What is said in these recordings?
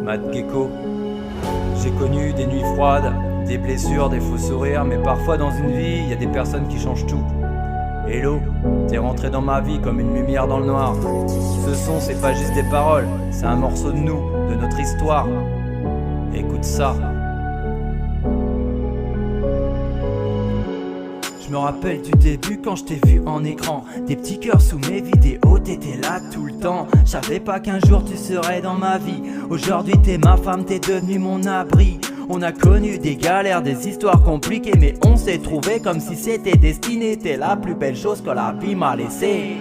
Matt Gecko. J'ai connu des nuits froides, des blessures, des faux sourires, mais parfois dans une vie, il y a des personnes qui changent tout. Hello, t'es rentré dans ma vie comme une lumière dans le noir. Ce son, c'est pas juste des paroles, c'est un morceau de nous, de notre histoire. Écoute ça. Je me rappelle du début quand je t'ai vu en écran. Des petits cœurs sous mes vidéos, t'étais là tout le temps. Je savais pas qu'un jour tu serais dans ma vie. Aujourd'hui t'es ma femme, t'es devenue mon abri. On a connu des galères, des histoires compliquées, mais on s'est trouvé comme si c'était destiné. T'es la plus belle chose que la vie m'a laissée.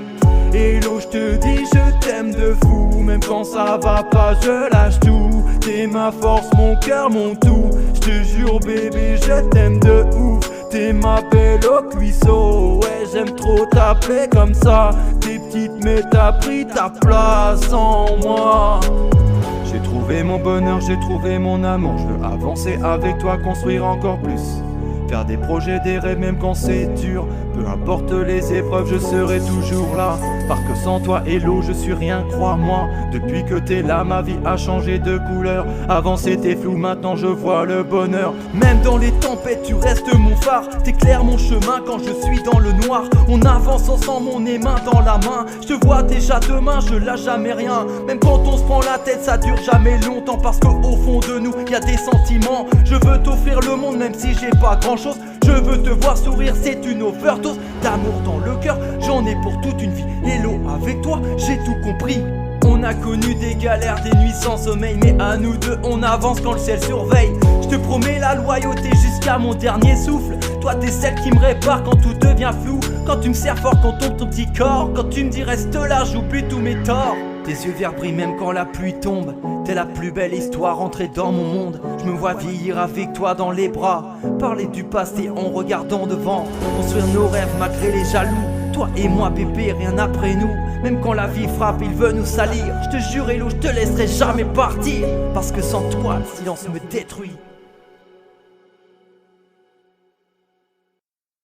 Hello, je te dis je t'aime de fou. Même quand ça va pas, je lâche tout. T'es ma force, mon cœur, mon tout. Je te jure bébé, je t'aime de ouf. T'es ma belle au cuisseau. Ouais, j'aime trop t'appeler comme ça. T'es petite mais t'as pris ta place en moi. J'ai trouvé mon bonheur, j'ai trouvé mon amour. Je veux avancer avec toi, construire encore plus. Faire des projets, des rêves même quand c'est dur. Peu importe les épreuves, je serai toujours là. Parce que sans toi, hello, je suis rien, crois-moi. Depuis que t'es là, ma vie a changé de couleur. Avant c'était flou, maintenant je vois le bonheur. Même dans les tempêtes, tu restes mon phare. T'éclaires mon chemin quand je suis dans le noir. On avance ensemble, on est main dans la main. Je te vois déjà demain, je lâche jamais rien. Même quand on se prend la tête, ça dure jamais longtemps. Parce qu'au fond de nous, y a des sentiments. Je veux t'offrir le monde même si j'ai pas grand chose. Je veux te voir sourire, c'est une overdose d'amour dans le cœur, j'en ai pour toute une vie. Hello, avec toi, j'ai tout compris. On a connu des galères, des nuits sans sommeil, mais à nous deux, on avance quand le ciel surveille. Je te promets la loyauté jusqu'à mon dernier souffle. Toi, t'es celle qui me répare quand tout devient flou. Quand tu me serres fort, quand tombe ton petit corps. Quand tu me dis reste là, j'oublie tous mes torts. Tes yeux verts brillent même quand la pluie tombe. T'es la plus belle histoire entrée dans mon monde. Je me vois vieillir avec toi dans les bras. Parler du passé en regardant devant. Construire nos rêves malgré les jaloux. Toi et moi bébé, rien après nous. Même quand la vie frappe, il veut nous salir. Je te jure hello, je te laisserai jamais partir. Parce que sans toi, le silence me détruit.